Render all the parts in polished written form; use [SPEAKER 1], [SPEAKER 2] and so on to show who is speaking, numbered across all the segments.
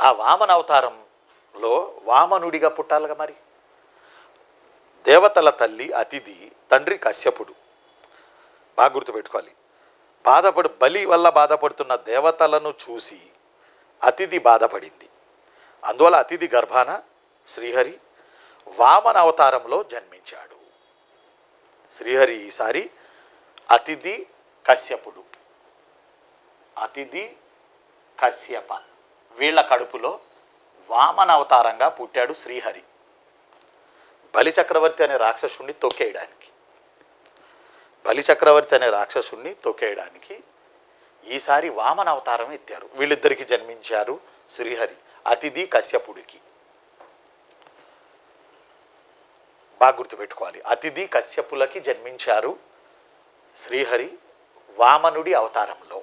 [SPEAKER 1] ఆ వామన అవతారంలో వామనుడిగా పుట్టాలిగా మరి. దేవతల తల్లి అతిథి, తండ్రి కశ్యపుడు. బాగా గుర్తుపెట్టుకోవాలి. బలి వల్ల బాధపడుతున్న దేవతలను చూసి అతిథి బాధపడింది. అందువల్ల అతిథి గర్భాన శ్రీహరి వామన అవతారంలో జన్మించాడు. శ్రీహరి ఈసారి అతిథి కశ్యపుడు, అతిథి కశ్యప వీళ్ళ కడుపులో వామన అవతారంగా పుట్టాడు శ్రీహరి. బలిచక్రవర్తి అనే రాక్షసుణ్ణి తొక్కేయడానికి ఈసారి వామన అవతారం ఎత్తారు. వీళ్ళిద్దరికి జన్మించారు శ్రీహరి, అతిథి కశ్యపుడికి. బాగా గుర్తుపెట్టుకోవాలి. అతిథి కశ్యపులకి జన్మించారు శ్రీహరి వామనుడి అవతారంలో.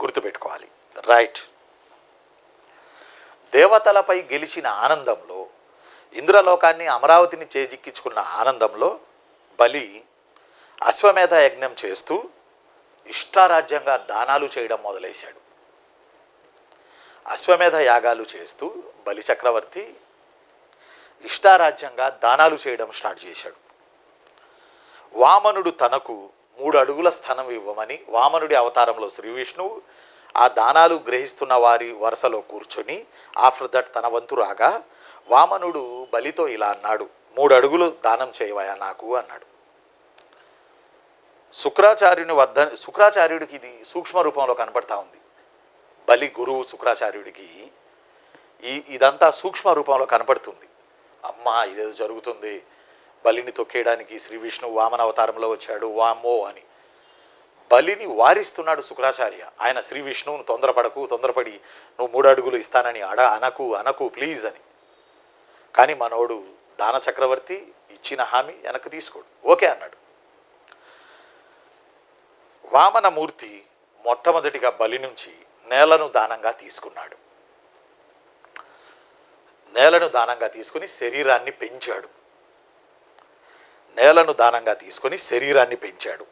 [SPEAKER 1] గుర్తుపెట్టుకోవాలి. రైట్. దేవతలపై గెలిచిన ఆనందంలో, ఇంద్రలోకాన్ని అమరావతిని చేజిక్కించుకున్న ఆనందంలో బలి అశ్వమేధ యజ్ఞం చేస్తూ ఇష్టారాజ్యంగా దానాలు చేయడం మొదలేశాడు. అశ్వమేధ యాగాలు చేస్తూ బలి చక్రవర్తి ఇష్టారాజ్యంగా దానాలు చేయడం స్టార్ట్ చేశాడు. వామనుడు తనకు 3 అడుగుల స్థనం ఇవ్వమని వామనుడి అవతారంలో శ్రీ విష్ణువు ఆ దానాలు గ్రహిస్తున్న వారి వరుసలో కూర్చొని ఆఫ్టర్ దట్ తన వంతు రాగా వామనుడు బలితో ఇలా అన్నాడు, 3 అడుగులు దానం చేయవయా నాకు అన్నాడు. శుక్రాచార్యుడికి ఇది సూక్ష్మ రూపంలో కనపడతా ఉంది. బలి గురువు శుక్రాచార్యుడికి ఇదంతా సూక్ష్మ రూపంలో కనపడుతుంది. అమ్మా ఇదేదో జరుగుతుంది, బలిని తొక్కేయడానికి శ్రీ విష్ణువు వామన అవతారంలో వచ్చాడు, వామ్మో అని బలిని వారిస్తున్నాడు శుక్రాచార్య. ఆయన శ్రీ విష్ణువును తొందరపడి నువ్వు 3 అడుగులు ఇస్తానని అనకు ప్లీజ్ అని. కానీ మనోడు దాన చక్రవర్తి ఇచ్చిన హామీ వెనక్కి తీసుకోడు, ఓకే అన్నాడు. వామనమూర్తి మొట్టమొదటిగా బలి నుంచి నేలను దానంగా తీసుకున్నాడు. నేలను దానంగా తీసుకుని శరీరాన్ని పెంచాడు.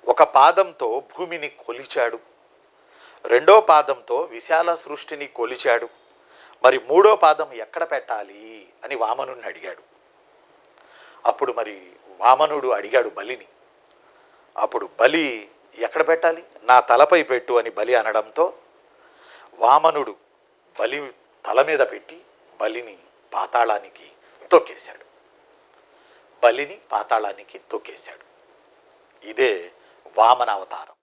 [SPEAKER 1] ఒక పాదంతో భూమిని కొలిచాడు, 2వ పాదంతో విశాల సృష్టిని కొలిచాడు. మరి 3వ పాదం ఎక్కడ పెట్టాలి అని వామనుడిని అడిగాడు. అప్పుడు మరి వామనుడు అడిగాడు బలిని. అప్పుడు బలి ఎక్కడ పెట్టాలి, నా తలపై పెట్టు అని బలి అనడంతో వామనుడు బలి తల మీద పెట్టి బలిని పాతాళానికి తొక్కేశాడు. ఇదే వామన అవతారం.